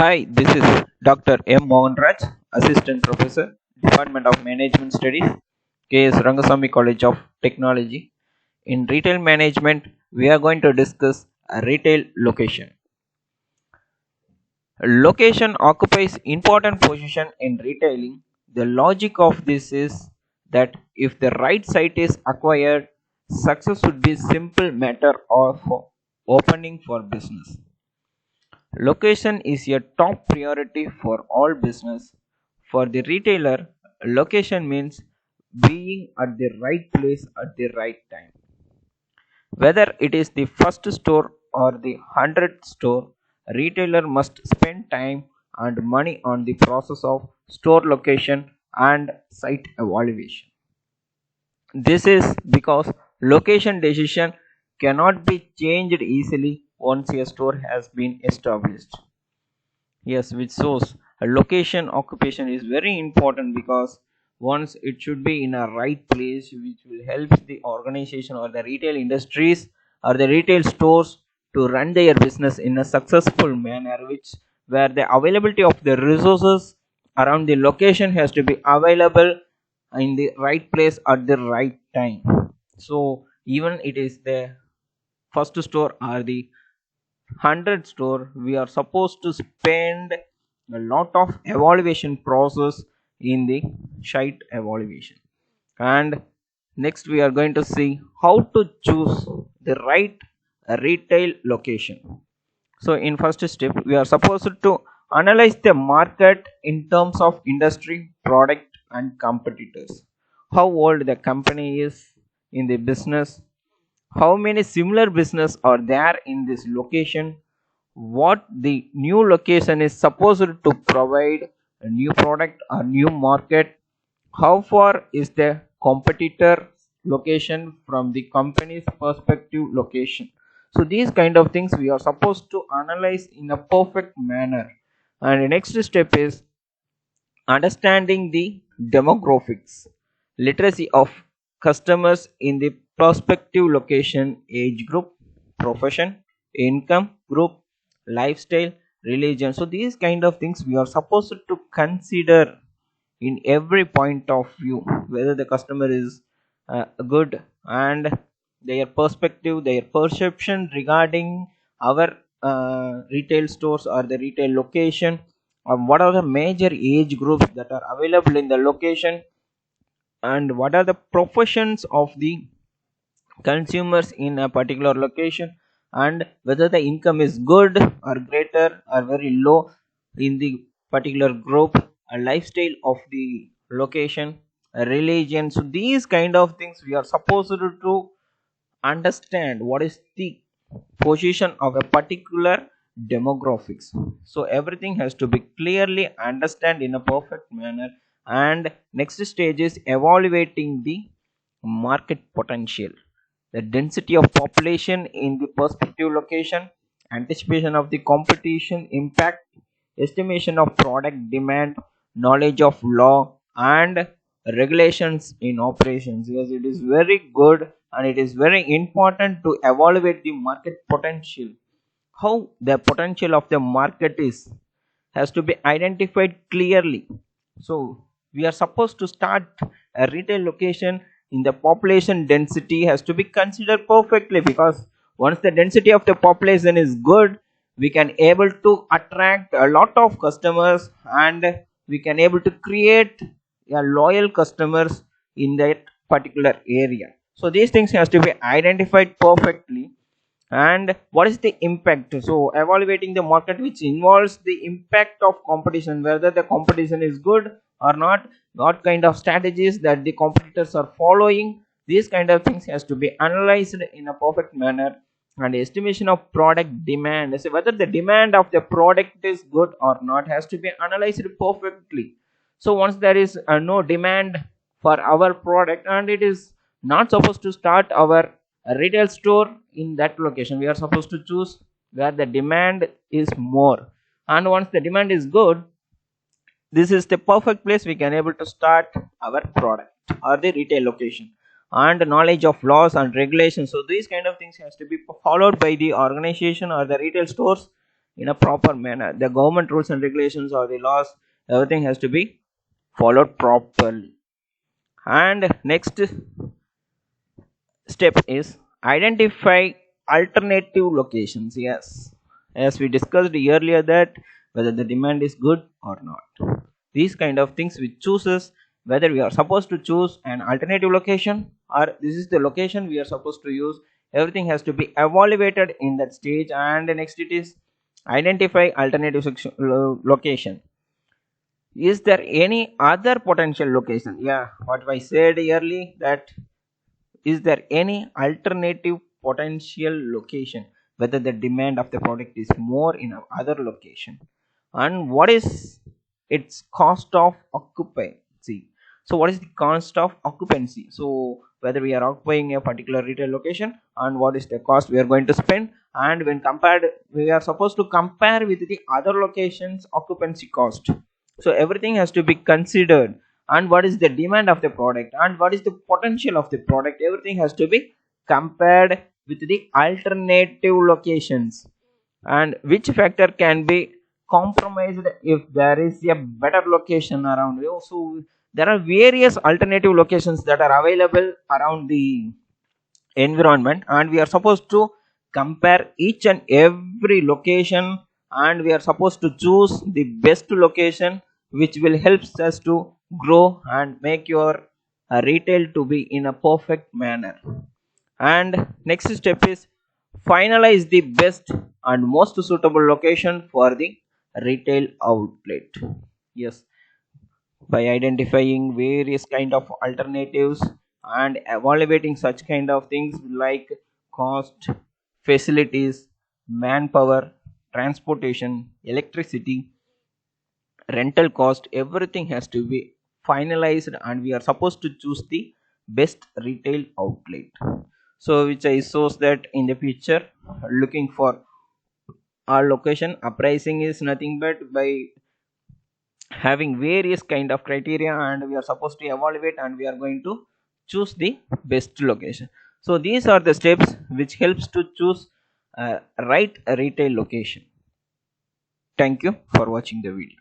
Hi, this is Dr. M. Mohanraj, Assistant Professor, Department of Management Studies, K.S.Rangasamy College of Technology. In retail management, we are going to discuss a retail location. Location occupies important position in retailing. The logic of this is that if the right site is acquired, success would be simple matter of opening for business. Location is a top priority for all business. For the retailer, location means being at the right place at the right time. Whether it is the first store or the 100th store, a retailer must spend time and money on the process of store location and site evaluation. This is because location decision cannot be changed easily once a store has been established. Yes, which shows a location occupation is very important because once it should be in a right place, which will help the organization or the retail industries or the retail stores to run their business in a successful manner, which where the availability of the resources around the location has to be available in the right place at the right time. So even it is the first store or the 100 store, we are supposed to spend a lot of evaluation process in the site evaluation. And next we are going to see how to choose the right retail location. So in first step we are supposed to analyze the market in terms of industry, product and competitors. How old the company is in the business, how many similar business are there in this location, what the new location is supposed to provide, a new product or new market, how far is the competitor location from the company's perspective location. So these kind of things we are supposed to analyze in a perfect manner. And the next step is understanding the demographics, literacy of customers in the prospective location, age group, profession, income group, lifestyle, religion. So these kind of things we are supposed to consider in every point of view, whether the customer is good, and their perspective, their perception regarding our retail stores or the retail location, what are the major age groups that are available in the location, and what are the professions of the consumers in a particular location, and whether the income is good or greater or very low in the particular group, a lifestyle of the location, a religion. So these kind of things we are supposed to understand what is the position of a particular demographics. So everything has to be clearly understand in a perfect manner. And next stage is evaluating the market potential, the density of population in the prospective location, anticipation of the competition impact, estimation of product demand, knowledge of law and regulations in operations. Yes, it is very good and it is very important to evaluate the market potential. How the potential of the market is has to be identified clearly. So we are supposed to start a retail location in the population density has to be considered perfectly, because once the density of the population is good, we can able to attract a lot of customers and we can able to create a loyal customers in that particular area. So these things has to be identified perfectly. And what is the impact? So evaluating the market, which involves the impact of competition, whether the competition is good or not, what kind of strategies that the competitors are following. These kind of things has to be analyzed in a perfect manner. And estimation of product demand, so whether the demand of the product is good or not has to be analyzed perfectly. So once there is no demand for our product and it is not supposed to start our retail store in that location, we are supposed to choose where the demand is more. And once the demand is good, this is the perfect place we can able to start our product or the retail location. And knowledge of laws and regulations, so these kind of things has to be followed by the organization or the retail stores in a proper manner. The government rules and regulations or the laws, everything has to be followed properly. And next step is identify alternative locations. Yes, as we discussed earlier, that whether the demand is good or not, these kind of things which chooses whether we are supposed to choose an alternative location or this is the location we are supposed to use. Everything has to be evaluated in that stage. And next it is identify alternative location. Is there any other potential location? Yeah, what I said earlier, that is there any alternative potential location whether the demand of the product is more in other location, and what is its cost of occupancy? So what is the cost of occupancy? So whether we are occupying a particular retail location and what is the cost we are going to spend, and when compared we are supposed to compare with the other locations occupancy cost. So everything has to be considered, and what is the demand of the product and what is the potential of the product, everything has to be compared with the alternative locations, and which factor can be compromised if there is a better location around you. So there are various alternative locations that are available around the environment, and we are supposed to compare each and every location, and we are supposed to choose the best location which will help us to grow and make your retail to be in a perfect manner. And next step is finalize the best and most suitable location for the retail outlet. Yes, by identifying various kind of alternatives and evaluating such kind of things like cost, facilities, manpower, transportation, electricity, rental cost, everything has to be finalized, and we are supposed to choose the best retail outlet. So which I shows that in the future, looking for our location appraising is nothing but by having various kind of criteria, and we are supposed to evaluate and we are going to choose the best location. So these are the steps which helps to choose right retail location. Thank you for watching the video.